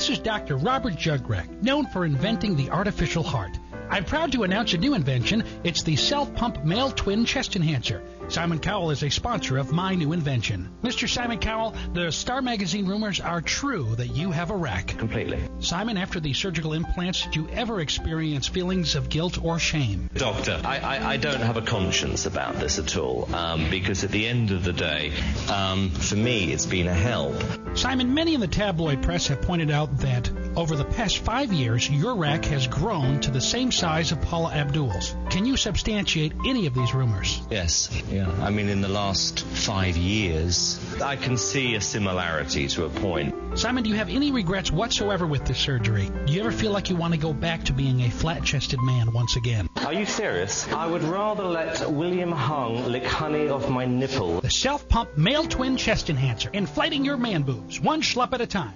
This is Dr. Robert Jugrek, known for inventing the artificial heart. I'm proud to announce a new invention. It's the self-pump male twin chest enhancer. Simon Cowell is a sponsor of my new invention. Mr. Simon Cowell, the Star Magazine rumors are true that you have a rack. Completely. Simon, after the surgical implants, did you ever experience feelings of guilt or shame? Doctor, I don't have a conscience about this at all, because at the end of the day, for me, it's been a help. Simon, many in the tabloid press have pointed out that over the past 5 years, your rack has grown to the same size of Paula Abdul's. Can you substantiate any of these rumors? Yes. Yeah. I mean, in the last 5 years, I can see a similarity to a point. Simon, do you have any regrets whatsoever with this surgery? Do you ever feel like you want to go back to being a flat-chested man once again? Are you serious? I would rather let William Hung lick honey off my nipple. The self-pump male twin chest enhancer, inflating your man boobs, one schlep at a time.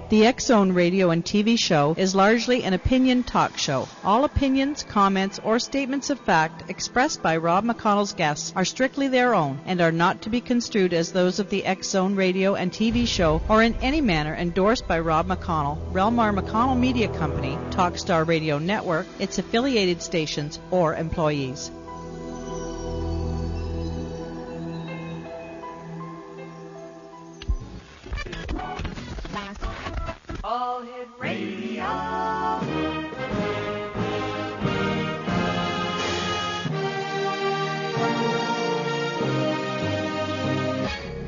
The X-Zone radio and TV show is largely an opinion talk show. All opinions, comments, or statements of fact expressed by Rob McConnell's guests are strictly their own and are not to be construed as those of the X-Zone radio and TV show or in any manner endorsed by Rob McConnell, Relmar McConnell Media Company, Talkstar Radio Network, its affiliated stations, or employees. All Hit Radio.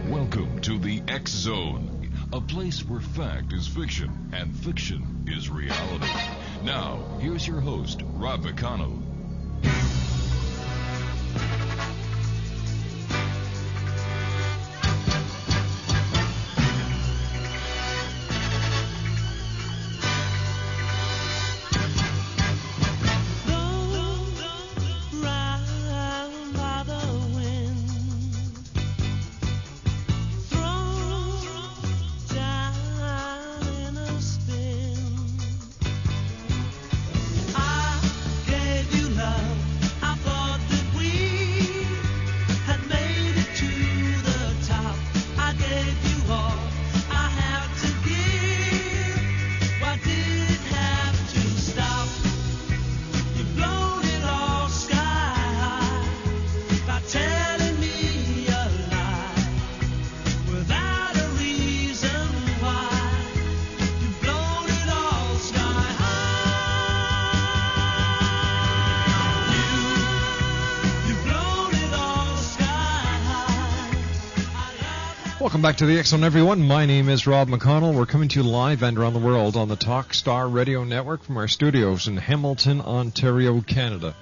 Welcome to the X Zone, a place where fact is fiction and fiction is reality. Now, here's your host, Rob McConnell. Welcome back to the X-Zone, everyone. My name is Rob McConnell. We're coming to you live and around the world on the Talkstar Radio Network from our studios in Hamilton, Ontario, Canada.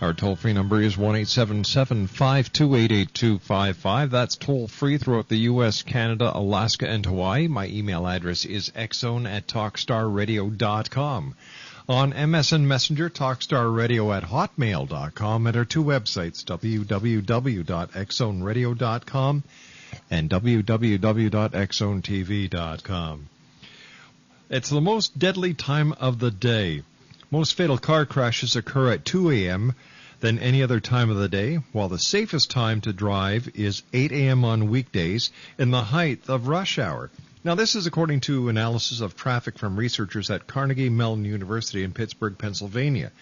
Our toll-free number is 1-877-528-8255. That's toll-free throughout the U.S., Canada, Alaska, and Hawaii. My email address is xzone@talkstarradio.com. On MSN Messenger, talkstarradio@hotmail.com, and our two websites, www.xzoneradio.com and www.xzonetv.com. It's the most deadly time of the day. Most fatal car crashes occur at 2 a.m. than any other time of the day, while the safest time to drive is 8 a.m. on weekdays in the height of rush hour. Now, this is according to analysis of traffic from researchers at Carnegie Mellon University in Pittsburgh, Pennsylvania.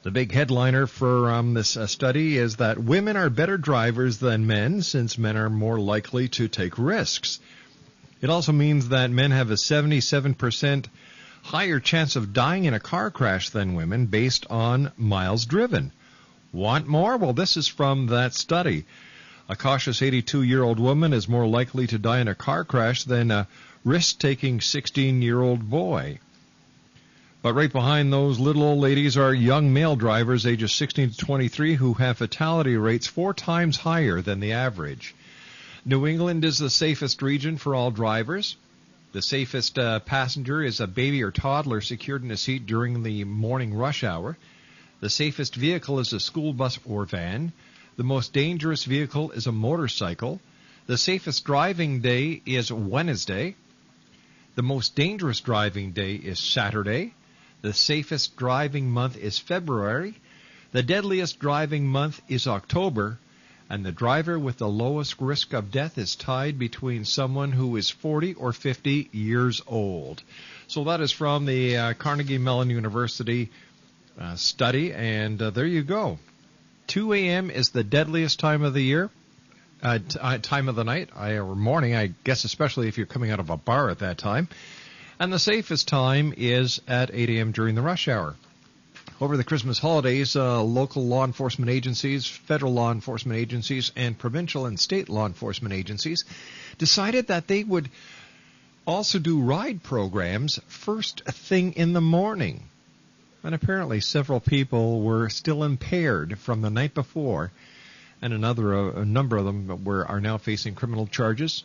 The big headliner for this study is that women are better drivers than men, since men are more likely to take risks. It also means that men have a 77% higher chance of dying in a car crash than women based on miles driven. Want more? Well, this is from that study. A cautious 82-year-old woman is more likely to die in a car crash than a risk-taking 16-year-old boy. But right behind those little old ladies are young male drivers ages 16 to 23 who have fatality rates 4 times higher than the average. New England is the safest region for all drivers. The safest passenger is a baby or toddler secured in a seat during the morning rush hour. The safest vehicle is a school bus or van. The most dangerous vehicle is a motorcycle. The safest driving day is Wednesday. The most dangerous driving day is Saturday. The safest driving month is February. The deadliest driving month is October. and the driver with the lowest risk of death is tied between someone who is 40 or 50 years old. So that is from the Carnegie Mellon University study, and there you go. 2 a.m. is the deadliest time of the year, time of the night, or morning, I guess, especially if you're coming out of a bar at that time. And the safest time is at 8 a.m. during the rush hour. Over the Christmas holidays, local law enforcement agencies, federal law enforcement agencies, and provincial and state law enforcement agencies decided that they would also do ride programs first thing in the morning. And apparently several people were still impaired from the night before, and a number of them are now facing criminal charges.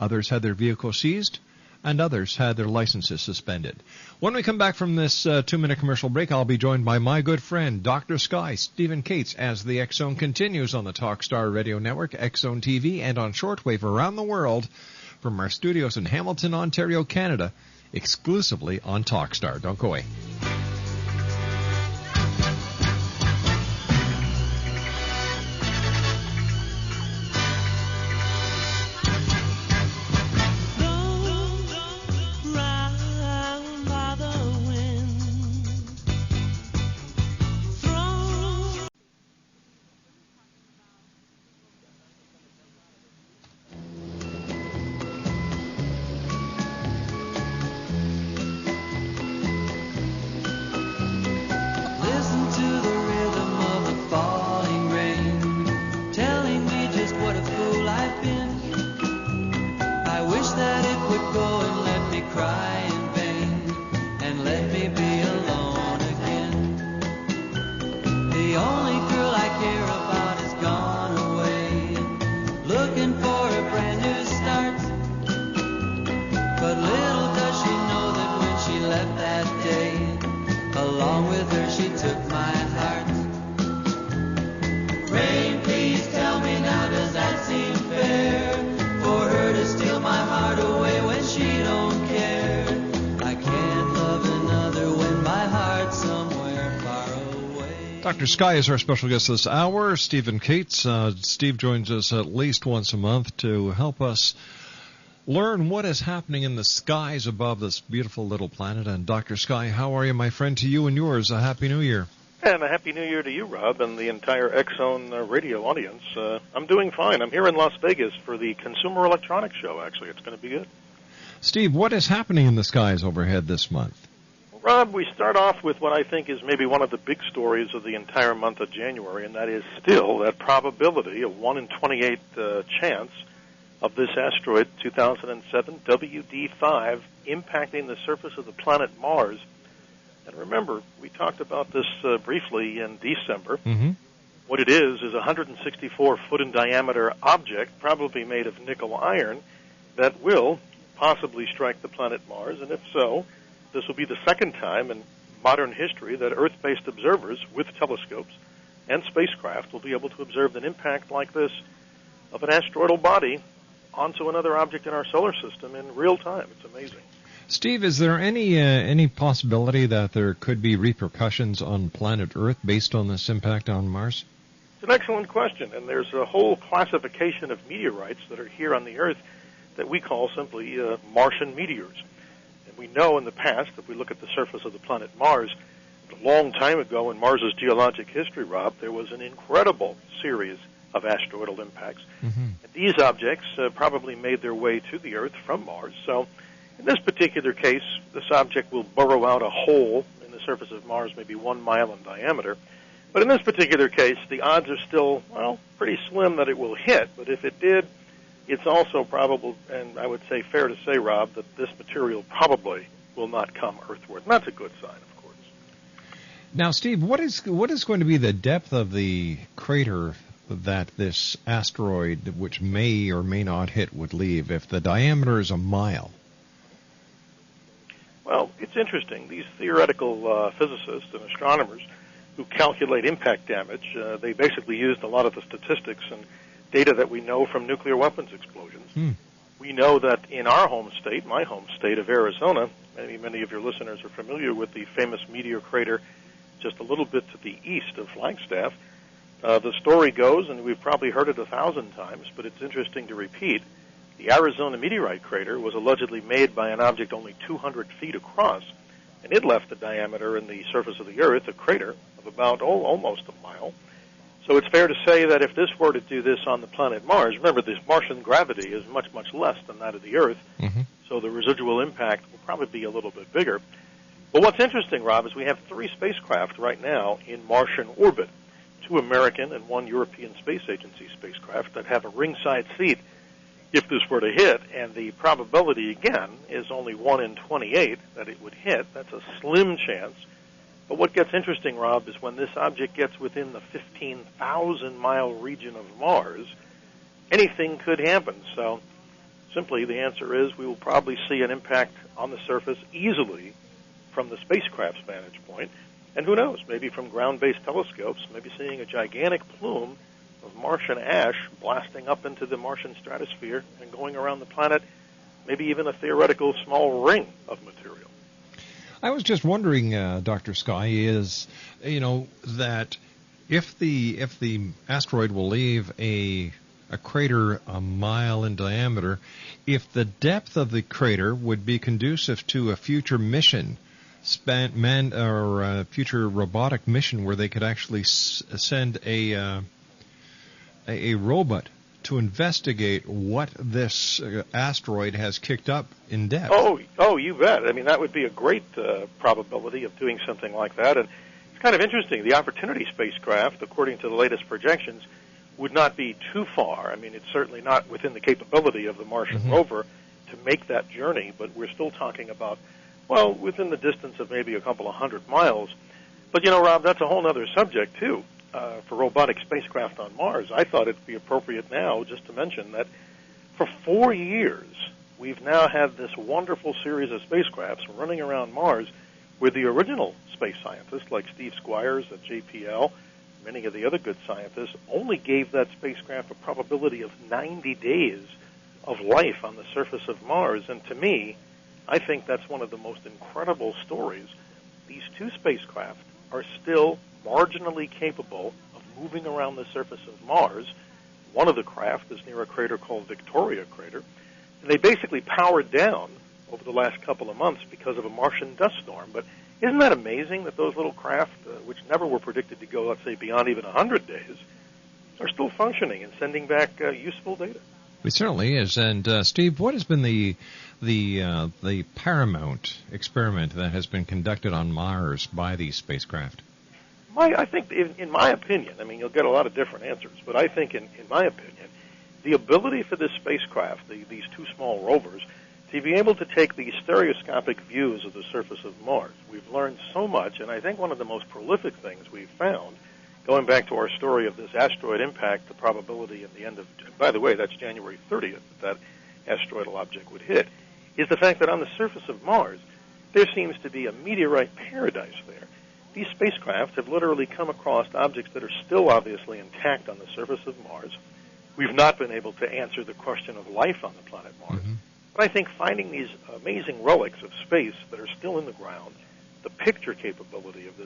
Others had their vehicles seized, and others had their licenses suspended. When we come back from this 2-minute commercial break, I'll be joined by my good friend, Dr. Sky, Stephen Kates, as the X Zone continues on the Talkstar Radio Network, X Zone TV, and on shortwave around the world from our studios in Hamilton, Ontario, Canada, exclusively on Talkstar. Don't go away. Dr. Sky is our special guest this hour, Stephen Kates. Steve joins us at least once a month to help us learn what is happening in the skies above this beautiful little planet. And Dr. Sky, how are you, my friend? To you and yours, a Happy New Year. And a Happy New Year to you, Rob, and the entire X Zone radio audience. I'm doing fine. I'm here in Las Vegas for the Consumer Electronics Show, actually. It's going to be good. Steve, what is happening in the skies overhead this month? Rob, we start off with what I think is maybe one of the big stories of the entire month of January, and that is still that probability, a 1 in 28 chance of this asteroid, 2007 WD5, impacting the surface of the planet Mars. And remember, we talked about this briefly in December. Mm-hmm. What it is a 164-foot in diameter object, probably made of nickel iron, that will possibly strike the planet Mars, and if so, this will be the second time in modern history that Earth-based observers with telescopes and spacecraft will be able to observe an impact like this of an asteroidal body onto another object in our solar system in real time. It's amazing. Steve, is there any possibility that there could be repercussions on planet Earth based on this impact on Mars? It's an excellent question, and there's a whole classification of meteorites that are here on the Earth that we call simply Martian meteors. We know in the past, if we look at the surface of the planet Mars, a long time ago in Mars's geologic history, Rob, there was an incredible series of asteroidal impacts. Mm-hmm. And these objects probably made their way to the Earth from Mars. So in this particular case, this object will burrow out a hole in the surface of Mars, maybe 1 mile in diameter. But in this particular case, the odds are still, well, pretty slim that it will hit. But if it did, it's also probable, and I would say fair to say, Rob, that this material probably will not come earthward. And that's a good sign, of course. Now, Steve, what is going to be the depth of the crater that this asteroid, which may or may not hit, would leave if the diameter is 1 mile? Well, it's interesting. These theoretical physicists and astronomers who calculate impact damage, they basically used a lot of the statistics and data that we know from nuclear weapons explosions. We know that in our home state, my home state of Arizona, many of your listeners are familiar with the famous meteor crater just a little bit to the east of Flagstaff. The story goes, and we've probably heard it 1,000 times, but it's interesting to repeat, the Arizona meteorite crater was allegedly made by an object only 200 feet across, and it left a diameter in the surface of the Earth, a crater, of about, almost a mile. So it's fair to say that if this were to do this on the planet Mars, remember, this Martian gravity is much, much less than that of the Earth, so the residual impact will probably be a little bit bigger. But what's interesting, Rob, is we have 3 spacecraft right now in Martian orbit, 2 American and 1 European Space Agency spacecraft that have a ringside seat if this were to hit, and the probability, again, is only 1 in 28 that it would hit. That's a slim chance. But what gets interesting, Rob, is when this object gets within the 15,000-mile region of Mars, anything could happen. So simply the answer is we will probably see an impact on the surface easily from the spacecraft's vantage point. And who knows, maybe from ground-based telescopes, maybe seeing a gigantic plume of Martian ash blasting up into the Martian stratosphere and going around the planet, maybe even a theoretical small ring of material. I was just wondering, Dr. Sky, is, that if the asteroid will leave a crater a mile in diameter, if the depth of the crater would be conducive to a future mission, future robotic mission where they could actually send a robot to investigate what this asteroid has kicked up in depth. Oh, you bet. I mean, that would be a great probability of doing something like that. And it's kind of interesting. The Opportunity spacecraft, according to the latest projections, would not be too far. I mean, it's certainly not within the capability of the Martian rover to make that journey, but we're still talking about, within the distance of maybe a couple of 100 miles. But, Rob, that's a whole other subject, too. For robotic spacecraft on Mars, I thought it'd be appropriate now just to mention that for 4 years, we've now had this wonderful series of spacecrafts running around Mars where the original space scientists, like Steve Squires at JPL, many of the other good scientists, only gave that spacecraft a probability of 90 days of life on the surface of Mars. And to me, I think that's one of the most incredible stories. These 2 spacecraft are still marginally capable of moving around the surface of Mars. One of the craft is near a crater called Victoria Crater, and they basically powered down over the last couple of months because of a Martian dust storm. But isn't that amazing that those little craft, which never were predicted to go, let's say, beyond even 100 days, are still functioning and sending back useful data? It certainly is. And Steve, what has been the paramount experiment that has been conducted on Mars by these spacecraft? I think, in my opinion, I mean, you'll get a lot of different answers, but I think, in my opinion, the ability for this spacecraft, these 2 small rovers, to be able to take these stereoscopic views of the surface of Mars. We've learned so much, and I think one of the most prolific things we've found, going back to our story of this asteroid impact, the probability at the end of, by the way, that's January 30th that asteroidal object would hit, is the fact that on the surface of Mars, there seems to be a meteorite paradise there. These spacecraft have literally come across objects that are still obviously intact on the surface of Mars. We've not been able to answer the question of life on the planet Mars. But I think finding these amazing relics of space that are still in the ground, the picture capability of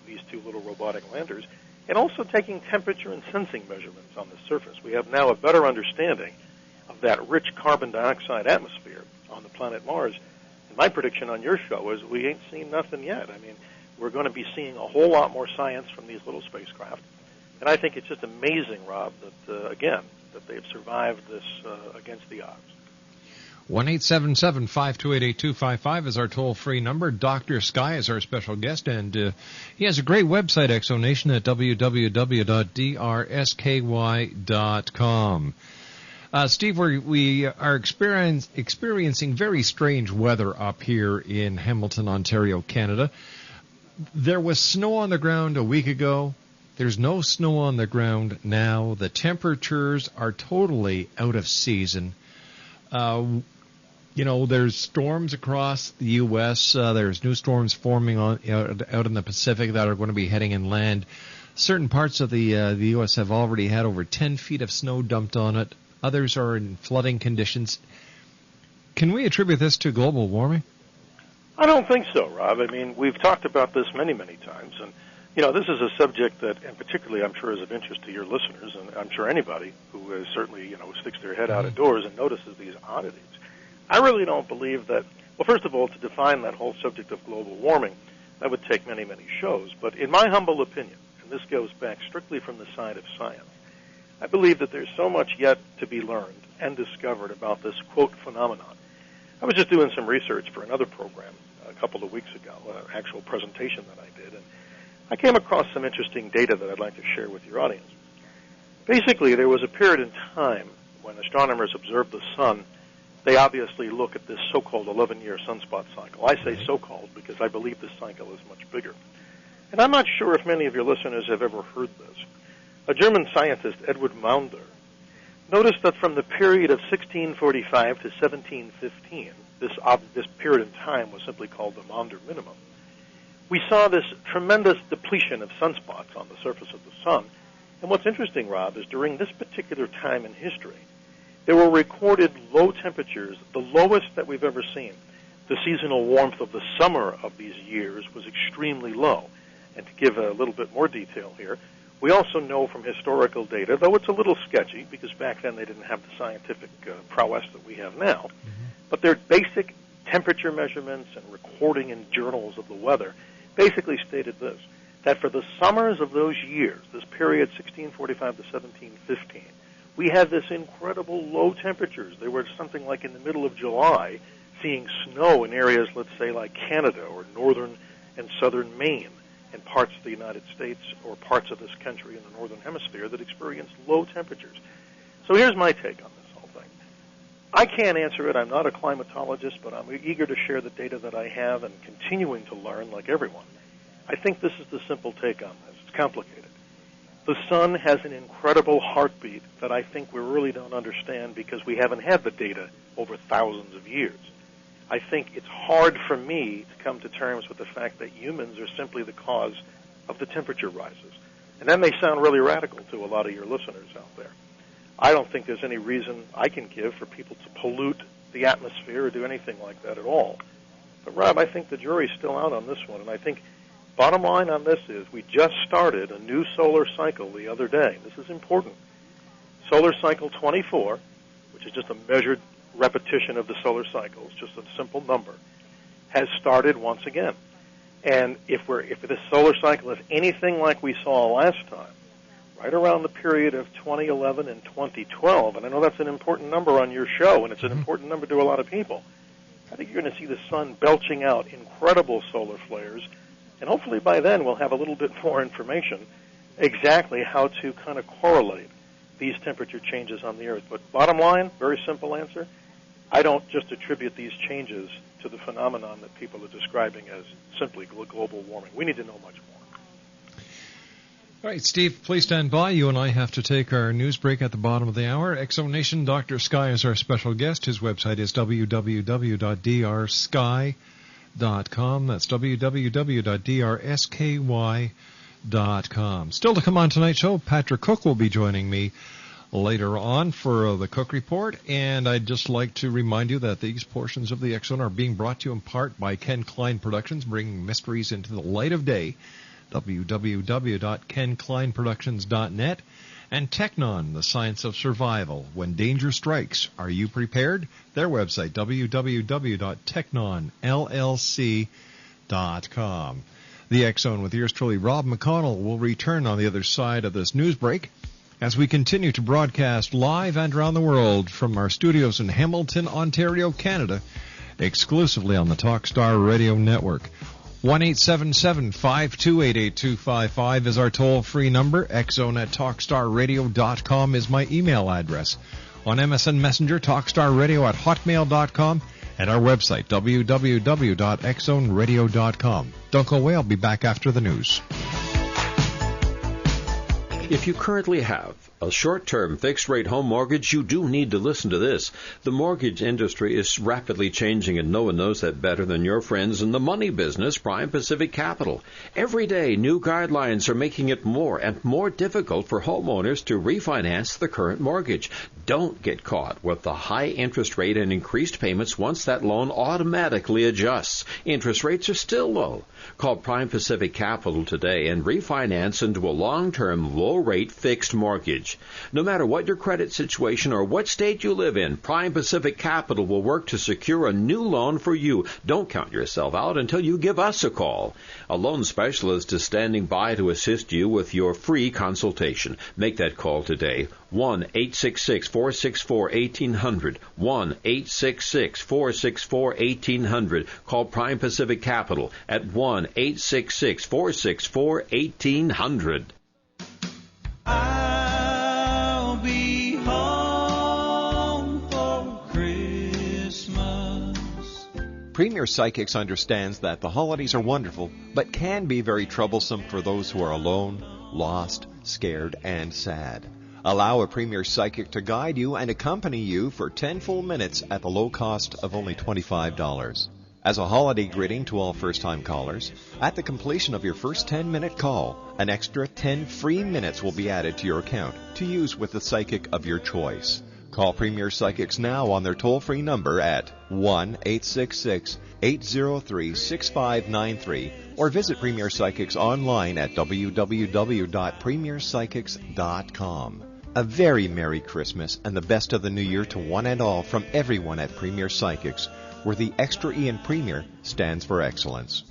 these 2 little robotic landers, and also taking temperature and sensing measurements on the surface. We have now a better understanding of that rich carbon dioxide atmosphere on the planet Mars. And my prediction on your show is we ain't seen nothing yet. I mean, we're going to be seeing a whole lot more science from these little spacecraft. And I think it's just amazing, Rob, that, again, that they've survived this against the odds. 1-877-528-8255 is our toll-free number. Dr. Sky is our special guest, and he has a great website, Exonation, at www.drsky.com. Steve, we are experiencing very strange weather up here in Hamilton, Ontario, Canada. There was snow on the ground a week ago. There's no snow on the ground now. The temperatures are totally out of season. There's storms across the U.S. There's new storms forming out in the Pacific that are going to be heading inland. Certain parts of the U.S. have already had over 10 feet of snow dumped on it. Others are in flooding conditions. Can we attribute this to global warming? I don't think so, Rob. I mean, we've talked about this many, many times, and You know, this is a subject that, and particularly I'm sure is of interest to your listeners, and I'm sure anybody who is certainly, sticks their head out of doors and notices these oddities. I really don't believe that, well, first of all, to define that whole subject of global warming, that would take many, many shows. But in my humble opinion, and this goes back strictly from the side of science, I believe that there's so much yet to be learned and discovered about this, quote, phenomenon. I was just doing some research for another program a couple of weeks ago, an actual presentation that I did, and I came across some interesting data that I'd like to share with your audience. Basically, there was a period in time when astronomers observed the sun. They obviously look at this so-called 11-year sunspot cycle. I say so-called because I believe this cycle is much bigger. And I'm not sure if many of your listeners have ever heard this. A German scientist, Edward Maunder, noticed that from the period of 1645 to 1715, this period in time was simply called the Maunder minimum, we saw this tremendous depletion of sunspots on the surface of the sun. And what's interesting, Rob, is during this particular time in history, there were recorded low temperatures, the lowest that we've ever seen. The seasonal warmth of the summer of these years was extremely low. And to give a little bit more detail here, we also know from historical data, though it's a little sketchy because back then they didn't have the scientific prowess that we have now, but their basic temperature measurements and recording in journals of the weather basically stated this, that for the summers of those years, this period 1645 to 1715, we had this incredible low temperatures. They were something like in the middle of July, seeing snow in areas, let's say, like Canada or northern and southern Maine and parts of the United States or parts of this country in the northern hemisphere that experienced low temperatures. So here's my take on this whole thing. I can't answer it. I'm not a climatologist, but I'm eager to share the data that I have and continuing to learn like everyone. I think this is the simple take on this. It's complicated. The sun has an incredible heartbeat that I think we really don't understand because we haven't had the data over thousands of years. I think it's hard for me to come to terms with the fact that humans are simply the cause of the temperature rises. And that may sound really radical to a lot of your listeners out there. I don't think there's any reason I can give for people to pollute the atmosphere or do anything like that at all. But, Rob, I think the jury's still out on this one, and I think bottom line on this is we just started a new solar cycle the other day. This is important. Solar cycle 24, which is just a measured repetition of the solar cycles, just a simple number, has started once again. And if this solar cycle is anything like we saw last time, right around the period of 2011 and 2012, and I know that's an important number on your show, and it's an important number to a lot of people, I think you're going to see the sun belching out incredible solar flares, and hopefully by then we'll have a little bit more information exactly how to kind of correlate these temperature changes on the Earth. But bottom line, very simple answer, I don't just attribute these changes to the phenomenon that people are describing as simply global warming. We need to know much more. All right, Steve, please stand by. You and I have to take our news break at the bottom of the hour. Exonation, Dr. Sky is our special guest. His website is www.drsky.com. That's www.drsky.com. Still to come on tonight's show, Patrick Cook will be joining me later on for the Cook Report. And I'd just like to remind you that these portions of the X Zone are being brought to you in part by Ken Klein Productions, bringing mysteries into the light of day. www.kenkleinproductions.net, and Technon, the science of survival. When danger strikes, are you prepared? Their website, www.technonllc.com. The X Zone with yours truly, Rob McConnell, will return on the other side of this news break as we continue to broadcast live and around the world from our studios in Hamilton, Ontario, Canada, exclusively on the Talkstar Radio Network. 1-877-528-8255 is our toll-free number. xzone@talkstarradio.com is my email address. On MSN Messenger, talkstarradio@hotmail.com, and our website, www.xzoneradio.com. Don't go away. I'll be back after the news. If you currently have a short-term fixed-rate home mortgage, you do need to listen to this. The mortgage industry is rapidly changing, and no one knows that better than your friends in the money business, Prime Pacific Capital. Every day, new guidelines are making it more and more difficult for homeowners to refinance the current mortgage. Don't get caught with the high interest rate and increased payments once that loan automatically adjusts. Interest rates are still low. Call Prime Pacific Capital today and refinance into a long-term, low-rate fixed mortgage. No matter what your credit situation or what state you live in, Prime Pacific Capital will work to secure a new loan for you. Don't count yourself out until you give us a call. A loan specialist is standing by to assist you with your free consultation. Make that call today. 1-866-464-1800. 1-866-464-1800. Call Prime Pacific Capital at 1-866-464-1800. I'll be home for Christmas. Premier Psychics understands that the holidays are wonderful, but can be very troublesome for those who are alone, lost, scared, and sad. Allow a Premier Psychic to guide you and accompany you for 10 full minutes at the low cost of only $25. As a holiday greeting to all first-time callers, at the completion of your first 10-minute call, an extra 10 free minutes will be added to your account to use with the psychic of your choice. Call Premier Psychics now on their toll-free number at 1-866-803-6593 or visit Premier Psychics online at www.premierpsychics.com. A very Merry Christmas and the best of the New Year to one and all from everyone at Premier Psychics, where the extra E in Premier stands for excellence.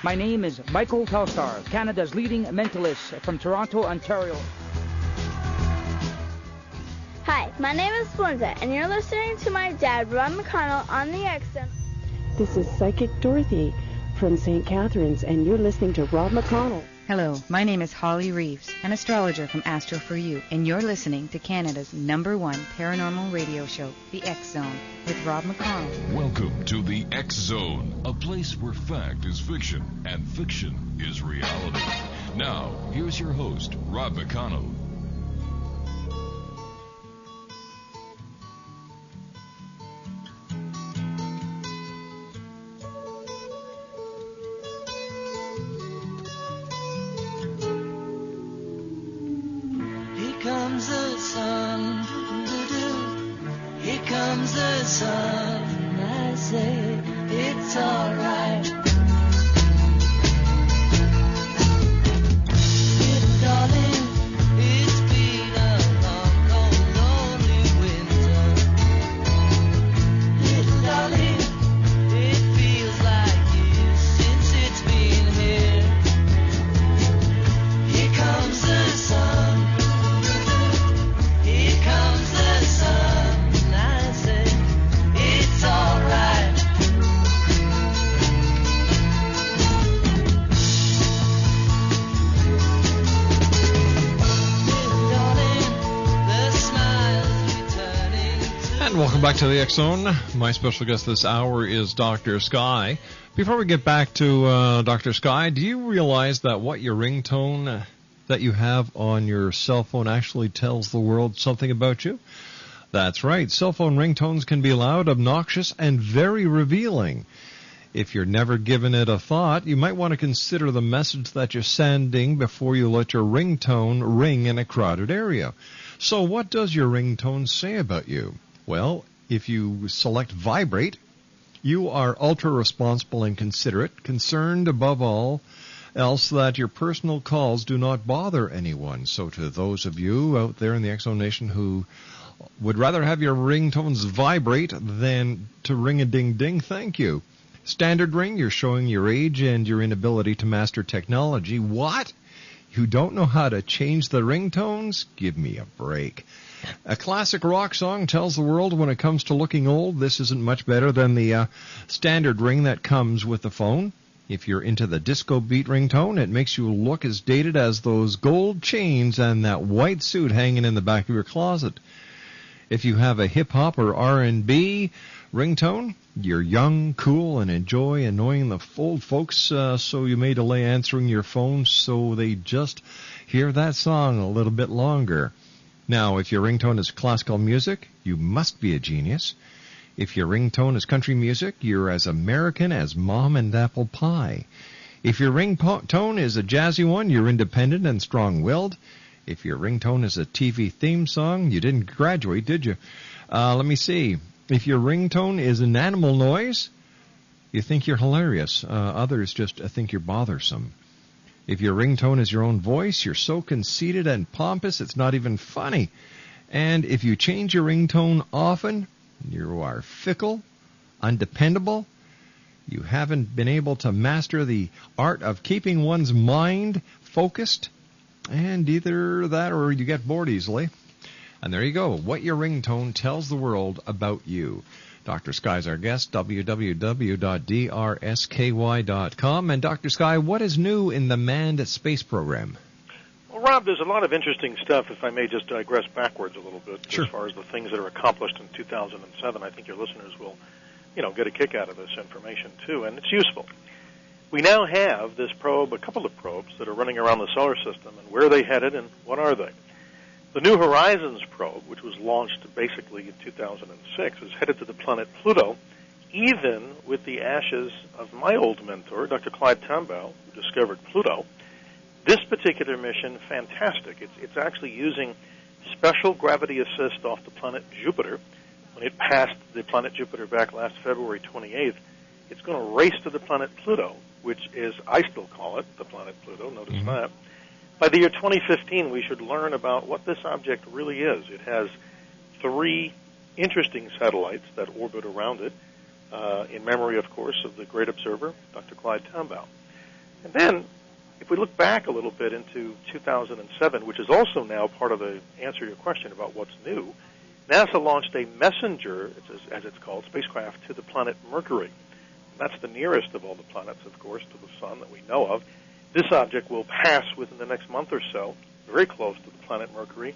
My name is Michael Telstar, Canada's leading mentalist from Toronto, Ontario. Hi, my name is Belinda, and you're listening to my dad, Rob McConnell, on the X-Zone. This is Psychic Dorothy from St. Catharines, and you're listening to Rob McConnell. Hello, my name is Holly Reeves, an astrologer from Astro For You, and you're listening to Canada's #1 paranormal radio show, The X-Zone, with Rob McConnell. Welcome to The X-Zone, a place where fact is fiction and fiction is reality. Now, here's your host, Rob McConnell. Comes the sun, here comes the sun, I say it's alright. Darling, it's been a long, cold, lonely winter. Darling, it feels like years since it's been here. Here comes the sun. And welcome back to the X-Zone. My special guest this hour is Dr. Sky. Before we get back to Dr. Sky, do you realize that what your ringtone that you have on your cell phone actually tells the world something about you? That's right. Cell phone ringtones can be loud, obnoxious, and very revealing. If you're never given it a thought, you might want to consider the message that you're sending before you let your ringtone ring in a crowded area. So what does your ringtone say about you? Well, if you select vibrate, you are ultra-responsible and considerate, concerned above all else that your personal calls do not bother anyone. So to those of you out there in the X-Zone Nation who would rather have your ringtones vibrate than to ring a ding-ding, thank you. Standard ring, you're showing your age and your inability to master technology. What? You don't know how to change the ringtones? Give me a break. A classic rock song tells the world when it comes to looking old, this isn't much better than the standard ring that comes with the phone. If you're into the disco beat ringtone, it makes you look as dated as those gold chains and that white suit hanging in the back of your closet. If you have a hip-hop or R&B ringtone, you're young, cool, and enjoy annoying the old folks, so you may delay answering your phone so they just hear that song a little bit longer. Now, if your ringtone is classical music, you must be a genius. If your ringtone is country music, you're as American as mom and apple pie. If your ringtone is a jazzy one, you're independent and strong-willed. If your ringtone is a TV theme song, you didn't graduate, did you? Let me see. If your ringtone is an animal noise, you think you're hilarious. Others just think you're bothersome. If your ringtone is your own voice, you're so conceited and pompous it's not even funny. And if you change your ringtone often, you are fickle, undependable. You haven't been able to master the art of keeping one's mind focused. And either that or you get bored easily. And there you go. What your ringtone tells the world about you. Dr. Sky's our guest, www.drsky.com. And Dr. Sky, what is new in the manned space program? Well, Rob, there's a lot of interesting stuff, if I may just digress backwards a little bit, sure, as far as the things that are accomplished in 2007. I think your listeners will, get a kick out of this information, too, and it's useful. We now have this probe, a couple of probes that are running around the solar system, and where are they headed and what are they? The New Horizons probe, which was launched basically in 2006, is headed to the planet Pluto, even with the ashes of my old mentor, Dr. Clyde Tombaugh, who discovered Pluto. This particular mission, fantastic. It's actually using special gravity assist off the planet Jupiter. When it passed the planet Jupiter back last February 28th, it's going to race to the planet Pluto, which is, I still call it the planet Pluto, notice that. By the year 2015, we should learn about what this object really is. It has 3 interesting satellites that orbit around it, in memory, of course, of the great observer, Dr. Clyde Tombaugh. And then, if we look back a little bit into 2007, which is also now part of the answer to your question about what's new, NASA launched a messenger, as it's called, spacecraft to the planet Mercury. That's the nearest of all the planets, of course, to the sun that we know of. This object will pass within the next month or so, very close to the planet Mercury.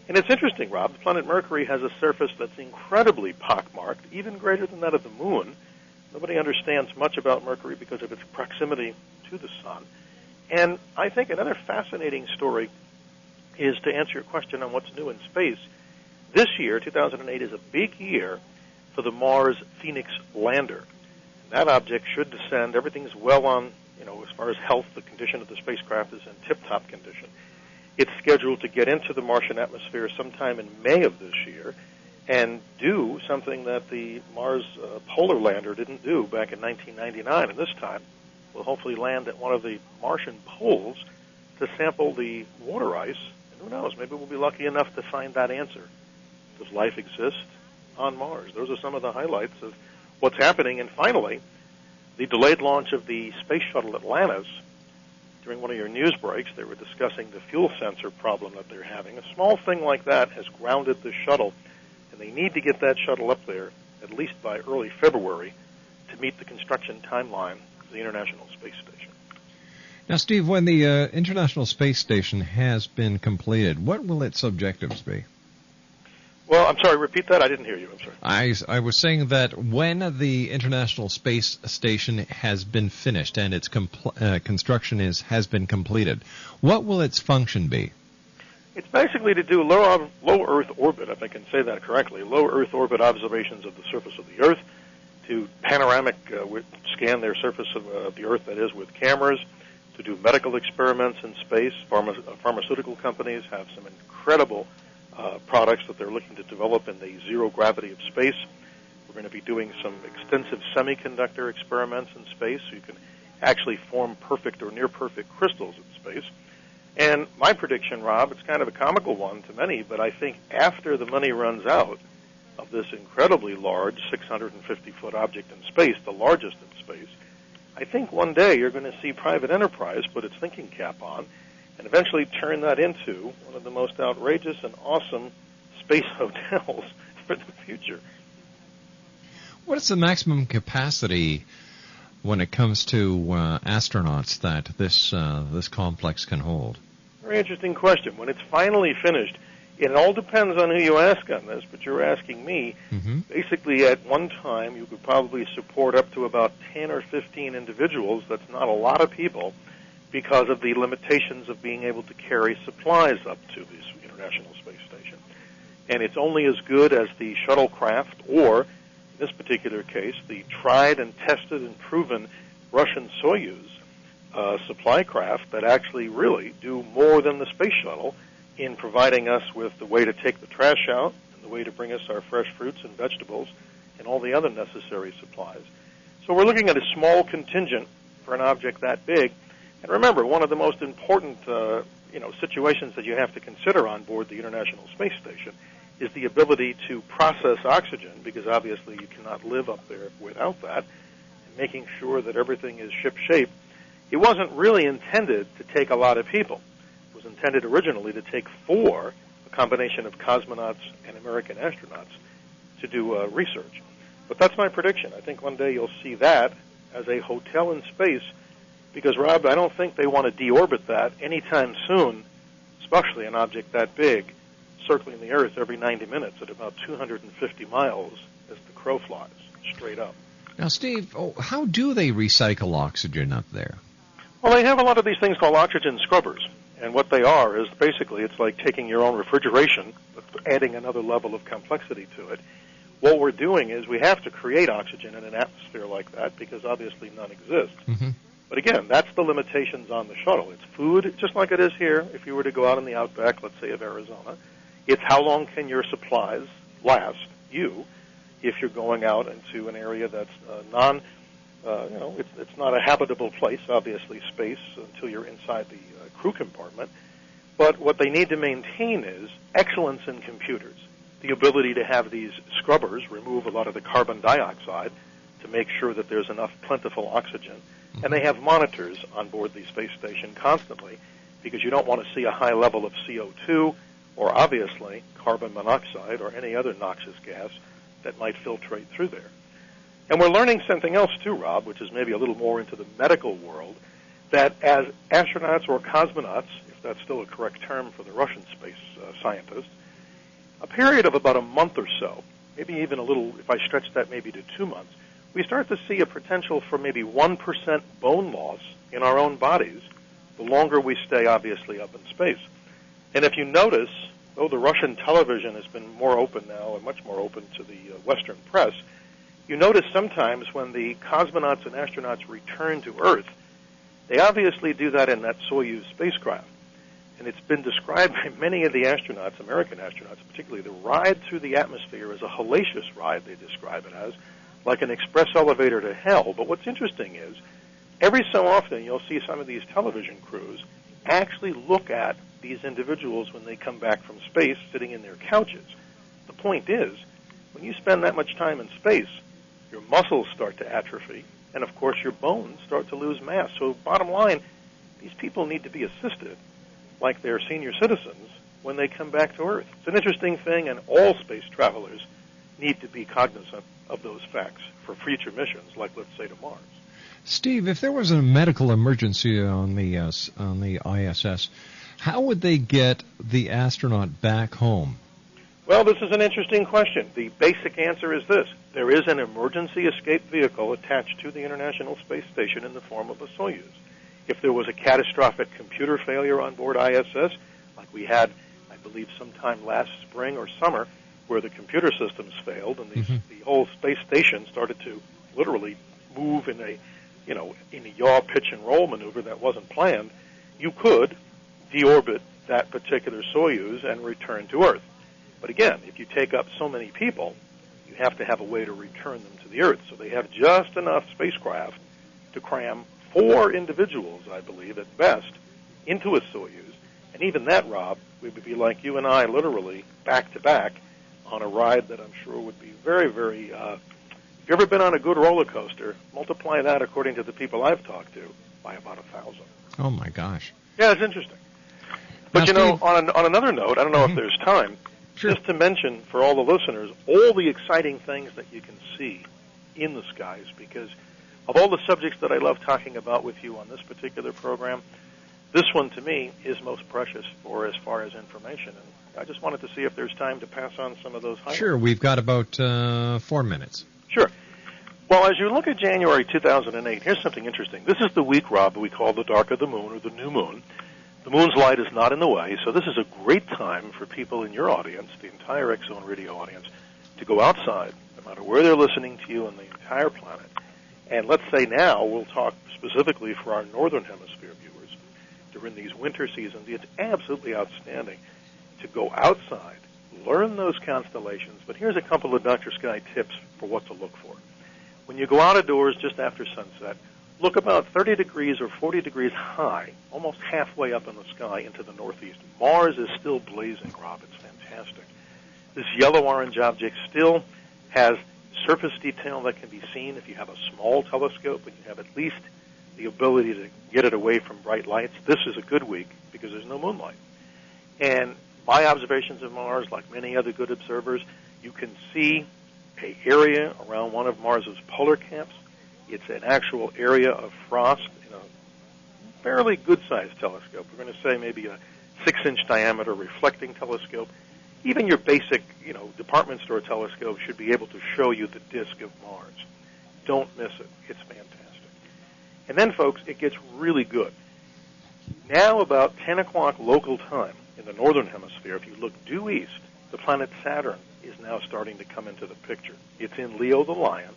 And it's interesting, Rob, the planet Mercury has a surface that's incredibly pockmarked, even greater than that of the moon. Nobody understands much about Mercury because of its proximity to the sun. And I think another fascinating story is to answer your question on what's new in space. This year, 2008, is a big year for the Mars Phoenix lander. That object should descend. Everything's well on, as far as health, the condition of the spacecraft is in tip-top condition. It's scheduled to get into the Martian atmosphere sometime in May of this year and do something that the Mars polar lander didn't do back in 1999. And this time, we'll hopefully land at one of the Martian poles to sample the water ice. And who knows, maybe we'll be lucky enough to find that answer. Does life exist on Mars? Those are some of the highlights of what's happening. And finally, the delayed launch of the Space Shuttle Atlantis. During one of your news breaks, they were discussing the fuel sensor problem that they're having. A small thing like that has grounded the shuttle, and they need to get that shuttle up there at least by early February to meet the construction timeline of the International Space Station. Now, Steve, when the International Space Station has been completed, what will its objectives be? Well, I'm sorry, repeat that. I didn't hear you. I'm sorry. I was saying that when the International Space Station has been finished and its construction has been completed, what will its function be? It's basically to do low Earth orbit, if I can say that correctly, low Earth orbit observations of the surface of the Earth, to panoramic scan their surface of the Earth, that is, with cameras, to do medical experiments in space. Pharmaceutical companies have some incredible products that they're looking to develop in the zero gravity of space. We're going to be doing some extensive semiconductor experiments in space, so you can actually form perfect or near perfect crystals in space. And my prediction, Rob, it's kind of a comical one to many, but I think after the money runs out of this incredibly large 650-foot object in space, the largest in space, I think one day you're going to see private enterprise put its thinking cap on and eventually turn that into one of the most outrageous and awesome space hotels for the future. What is the maximum capacity when it comes to astronauts that this complex can hold? Very interesting question. When it's finally finished, It all depends on who you ask on this, but you're asking me. Mm-hmm. Basically, at one time, you could probably support up to about 10 or 15 individuals. That's not a lot of people because of the limitations of being able to carry supplies up to this International Space Station. And it's only as good as the shuttlecraft, or, in this particular case, the tried and tested and proven Russian Soyuz supply craft that actually really do more than the space shuttle in providing us with the way to take the trash out and the way to bring us our fresh fruits and vegetables and all the other necessary supplies. So we're looking at a small contingent for an object that big. And remember, one of the most important situations that you have to consider on board the International Space Station is the ability to process oxygen, because obviously you cannot live up there without that, and making sure that everything is ship-shape. It wasn't really intended to take a lot of people. It was intended originally to take 4, a combination of cosmonauts and American astronauts, to do research. But that's my prediction. I think one day you'll see that as a hotel in space, because, Rob, I don't think they want to deorbit that anytime soon, especially an object that big, circling the Earth every 90 minutes at about 250 miles as the crow flies, straight up. Now, Steve, how do they recycle oxygen up there? Well, they have a lot of these things called oxygen scrubbers. And what they are is basically it's like taking your own refrigeration, but adding another level of complexity to it. What we're doing is we have to create oxygen in an atmosphere like that because obviously none exists. Mm-hmm. But again, that's the limitations on the shuttle. It's food, just like it is here. If you were to go out in the outback, let's say of Arizona, it's how long can your supplies last you if you're going out into an area that's it's not a habitable place, obviously space, until you're inside the crew compartment. But what they need to maintain is excellence in computers, the ability to have these scrubbers remove a lot of the carbon dioxide to make sure that there's enough plentiful oxygen. And they have monitors on board the space station constantly because you don't want to see a high level of CO2 or obviously carbon monoxide or any other noxious gas that might filtrate through there. And we're learning something else too, Rob, which is maybe a little more into the medical world, that as astronauts or cosmonauts, if that's still a correct term for the Russian space scientists, a period of about a month or so, maybe even a little, if I stretch that maybe to 2 months, we start to see a potential for maybe 1% bone loss in our own bodies the longer we stay, obviously, up in space. And if you notice, though the Russian television has been more open now and much more open to the Western press, you notice sometimes when the cosmonauts and astronauts return to Earth, they obviously do that in that Soyuz spacecraft. And it's been described by many of the astronauts, American astronauts particularly, the ride through the atmosphere is a hellacious ride, they describe it as, like an express elevator to hell. But what's interesting is, every so often you'll see some of these television crews actually look at these individuals when they come back from space sitting in their couches. The point is, when you spend that much time in space, your muscles start to atrophy, and of course your bones start to lose mass. So bottom line, these people need to be assisted like they're senior citizens when they come back to Earth. It's an interesting thing, and all space travelers need to be cognizant of those facts for future missions, like let's say to Mars. Steve, if there was a medical emergency on the ISS, how would they get the astronaut back home? Well, this is an interesting question. The basic answer is this. There is an emergency escape vehicle attached to the International Space Station in the form of a Soyuz. If there was a catastrophic computer failure on board ISS, like we had, I believe, sometime last spring or summer, where the computer systems failed and the whole space station started to literally move in a yaw, pitch, and roll maneuver that wasn't planned, you could deorbit that particular Soyuz and return to Earth. But again, if you take up so many people, you have to have a way to return them to the Earth. So they have just enough spacecraft to cram 4 individuals, I believe, at best, into a Soyuz. And even that, Rob, we would be like you and I, literally, back to back, on a ride that I'm sure would be very, very... if you've ever been on a good roller coaster, multiply that, according to the people I've talked to, by about 1,000. Oh, my gosh. Yeah, it's interesting. But, now, Steve, on another note, I don't know if there's time, just to mention for all the listeners all the exciting things that you can see in the skies, because of all the subjects that I love talking about with you on this particular program, This one, to me, is most precious for as far as information. And I just wanted to see if there's time to pass on some of those highlights. Sure, we've got about 4 minutes. Sure. Well, as you look at January 2008, here's something interesting. This is the week, Rob, we call the dark of the moon or the new moon. The moon's light is not in the way, so this is a great time for people in your audience, the entire X-Zone Radio audience, to go outside, no matter where they're listening to you on the entire planet. And let's say now we'll talk specifically for our northern hemisphere viewers during these winter seasons. It's absolutely outstanding to go outside, learn those constellations. But here's a couple of Dr. Sky tips for what to look for. When you go out of doors just after sunset, look about 30 degrees or 40 degrees high, almost halfway up in the sky into the northeast. Mars is still blazing, Rob. It's fantastic. This yellow-orange object still has surface detail that can be seen if you have a small telescope and you have at least the ability to get it away from bright lights. This is a good week because there's no moonlight. And my observations of Mars, like many other good observers, you can see an area around one of Mars's polar caps. It's an actual area of frost in a fairly good-sized telescope. We're going to say maybe a 6-inch diameter reflecting telescope. Even your basic, department store telescope should be able to show you the disk of Mars. Don't miss it. It's fantastic. And then, folks, it gets really good. Now about 10 o'clock local time in the northern hemisphere, if you look due east, the planet Saturn is now starting to come into the picture. It's in Leo the Lion.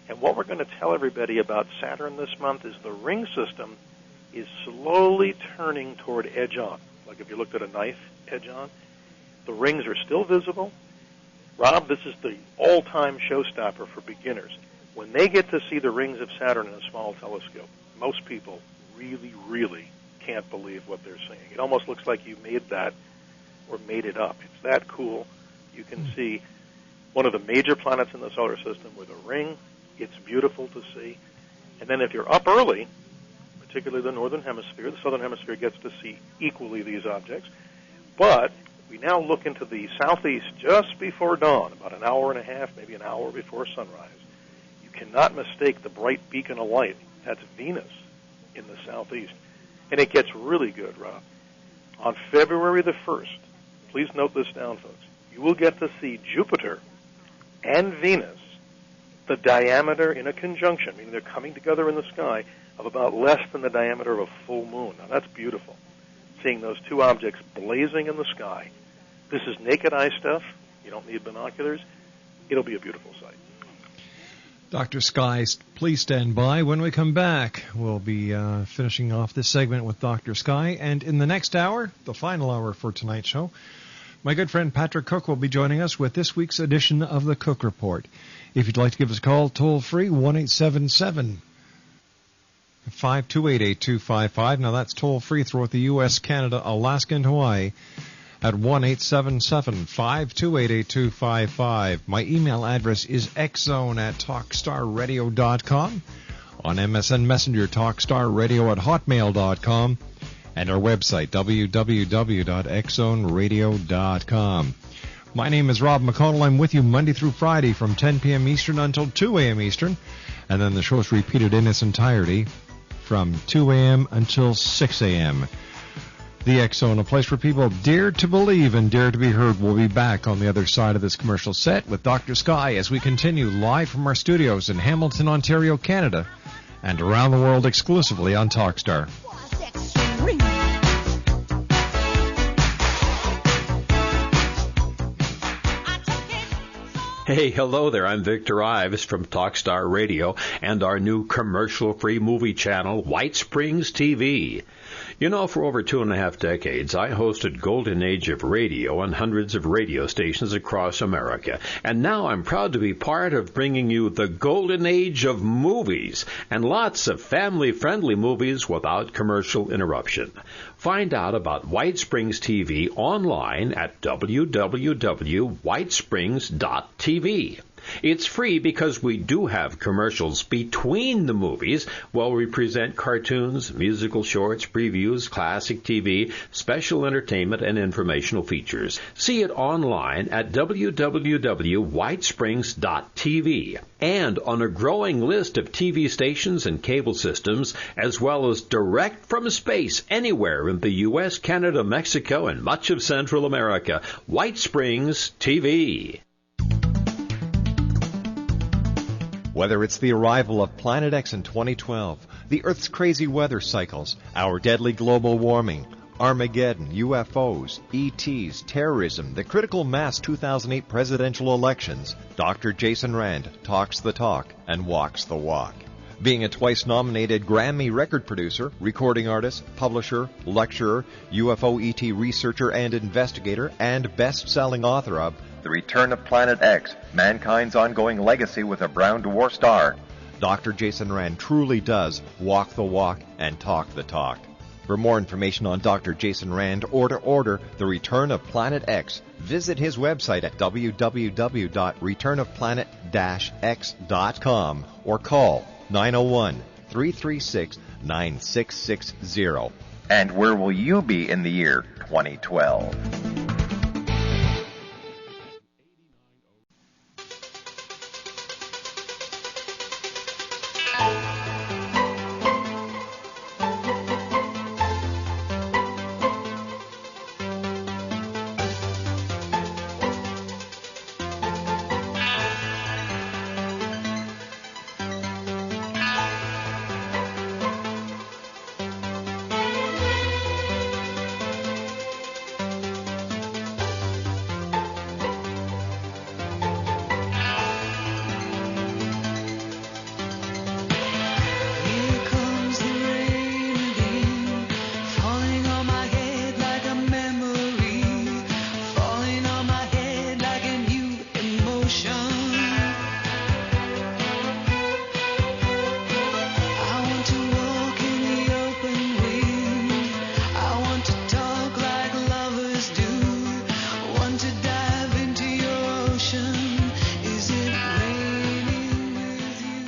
And what we're going to tell everybody about Saturn this month is the ring system is slowly turning toward edge on. Like if you looked at a knife, edge on. The rings are still visible. Rob, this is the all-time showstopper for beginners. When they get to see the rings of Saturn in a small telescope, most people really, really can't believe what they're seeing. It almost looks like you made that or made it up. It's that cool. You can see one of the major planets in the solar system with a ring. It's beautiful to see. And then if you're up early, particularly the northern hemisphere, the southern hemisphere gets to see equally these objects. But we now look into the southeast just before dawn, about an hour and a half, maybe an hour before sunrise. You cannot mistake the bright beacon of light. That's Venus in the southeast. And it gets really good, Rob. On February the 1st, please note this down, folks, you will get to see Jupiter and Venus, the diameter in a conjunction, meaning they're coming together in the sky, of about less than the diameter of a full moon. Now, that's beautiful, seeing those two objects blazing in the sky. This is naked eye stuff. You don't need binoculars. It'll be a beautiful sight. Dr. Sky, please stand by. When we come back, we'll be finishing off this segment with Dr. Sky. And in the next hour, the final hour for tonight's show, my good friend Patrick Cook will be joining us with this week's edition of the Cook Report. If you'd like to give us a call, toll free, 1-877-528-8255. Now that's toll free throughout the U.S., Canada, Alaska, and Hawaii at 1-877-528-8255. My email address is xzone@talkstarradio.com. On MSN Messenger, talkstarradio@hotmail.com. And our website, www.xzoneradio.com. My name is Rob McConnell. I'm with you Monday through Friday from 10 p.m. Eastern until 2 a.m. Eastern. And then the show's repeated in its entirety from 2 a.m. until 6 a.m. The X-Zone, a place where people dare to believe and dare to be heard. We'll be back on the other side of this commercial set with Dr. Sky as we continue live from our studios in Hamilton, Ontario, Canada, and around the world exclusively on Talkstar. Hey, hello there. I'm Victor Ives from Talkstar Radio and our new commercial-free movie channel, White Springs TV. You know, for over 2.5 decades, I hosted Golden Age of Radio on hundreds of radio stations across America. And now I'm proud to be part of bringing you the Golden Age of movies and lots of family-friendly movies without commercial interruption. Find out about White Springs TV online at www.whitesprings.tv. It's free because we do have commercials between the movies while we present cartoons, musical shorts, previews, classic TV, special entertainment, and informational features. See it online at www.whitesprings.tv and on a growing list of TV stations and cable systems, as well as direct from space anywhere in the U.S., Canada, Mexico, and much of Central America. White Springs TV. Whether it's the arrival of Planet X in 2012, the Earth's crazy weather cycles, our deadly global warming, Armageddon, UFOs, ETs, terrorism, the critical mass 2008 presidential elections, Dr. Jason Rand talks the talk and walks the walk. Being a twice-nominated Grammy record producer, recording artist, publisher, lecturer, UFO ET researcher and investigator, and best-selling author of The Return of Planet X, Mankind's Ongoing Legacy with a Brown Dwarf Star, Dr. Jason Rand truly does walk the walk and talk the talk. For more information on Dr. Jason Rand or to order The Return of Planet X, visit his website at www.returnofplanet-x.com or call 901-336-9660. And where will you be in the year 2012?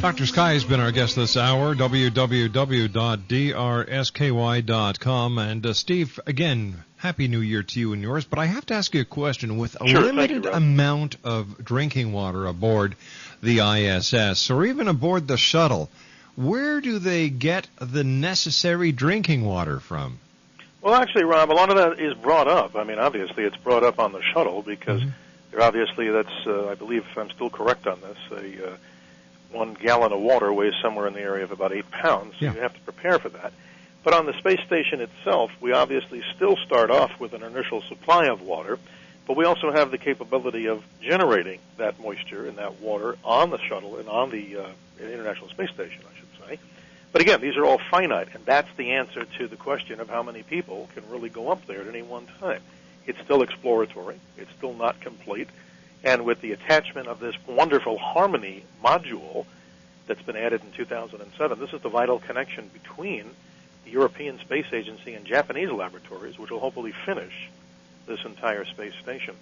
Dr. Sky has been our guest this hour, www.drsky.com. And Steve, again, Happy New Year to you and yours. But I have to ask you a question. With a limited amount of drinking water aboard the ISS, or even aboard the shuttle, where do they get the necessary drinking water from? Well, actually, Rob, a lot of that is brought up. I mean, obviously, it's brought up on the shuttle because obviously that's, I believe, if I'm still correct on this, 1 gallon of water weighs somewhere in the area of about 8 pounds, so you have to prepare for that. But on the space station itself, we obviously still start off with an initial supply of water, but we also have the capability of generating that moisture and that water on the shuttle and on the International Space Station, I should say. But again, these are all finite, and that's the answer to the question of how many people can really go up there at any one time. It's still exploratory. It's still not complete. And with the attachment of this wonderful Harmony module that's been added in 2007, this is the vital connection between the European Space Agency and Japanese laboratories, which will hopefully finish this entire space station.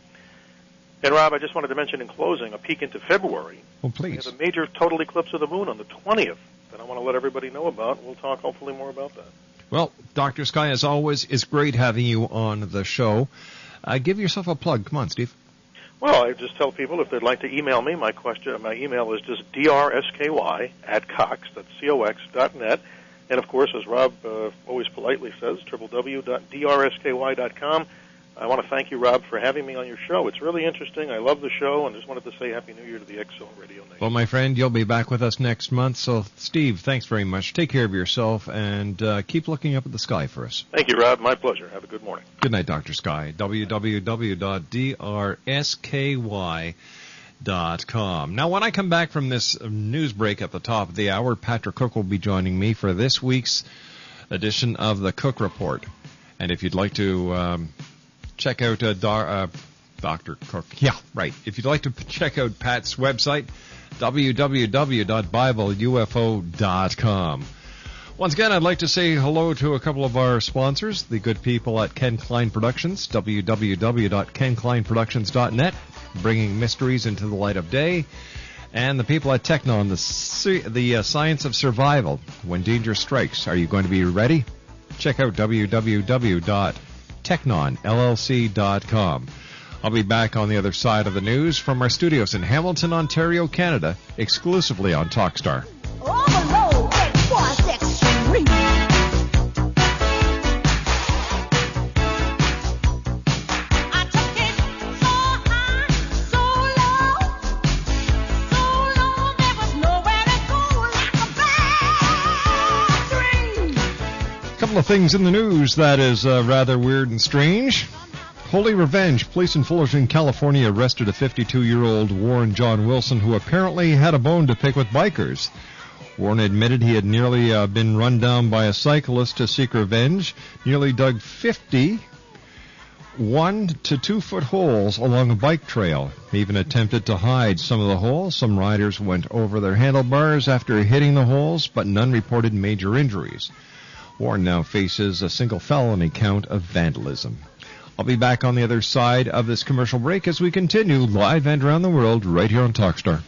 And, Rob, I just wanted to mention in closing a peek into February. Well, please. We have a major total eclipse of the moon on the 20th that I want to let everybody know about. We'll talk hopefully more about that. Well, Dr. Sky, as always, it's great having you on the show. Give yourself a plug. Come on, Steve. Well, I just tell people if they'd like to email me, my email is just drsky@cox, that's cox.net. And, of course, as Rob always politely says, www.drsky.com. I want to thank you, Rob, for having me on your show. It's really interesting. I love the show, and just wanted to say Happy New Year to the X Zone Radio Nation. Well, my friend, you'll be back with us next month. So, Steve, thanks very much. Take care of yourself, and keep looking up at the sky for us. Thank you, Rob. My pleasure. Have a good morning. Good night, Dr. Sky. www.drsky.com. Now, when I come back from this news break at the top of the hour, Patrick Cook will be joining me for this week's edition of the Cook Report. And if you'd like to check out Dr. Cook. Yeah, right. If you'd like to check out Pat's website, www.bibleufo.com. Once again, I'd like to say hello to a couple of our sponsors, the good people at Ken Klein Productions, www.kenkleinproductions.net, bringing mysteries into the light of day, and the people at Technon, the science of survival. When danger strikes, are you going to be ready? Check out www.technonllc.com. I'll be back on the other side of the news from our studios in Hamilton, Ontario, Canada, exclusively on Talkstar. Overload, it was extreme. I took it so high, so low, there was nowhere to go like a bad dream. A couple of things in the news that is rather weird and strange. Holy revenge. Police in Fullerton, California arrested a 52-year-old Warren John Wilson who apparently had a bone to pick with bikers. Warren admitted he had nearly been run down by a cyclist to seek revenge, nearly dug 50 1 to 2 foot holes along a bike trail. He even attempted to hide some of the holes. Some riders went over their handlebars after hitting the holes, but none reported major injuries. Warren now faces a single felony count of vandalism. I'll be back on the other side of this commercial break as we continue live and around the world right here on Talkstar.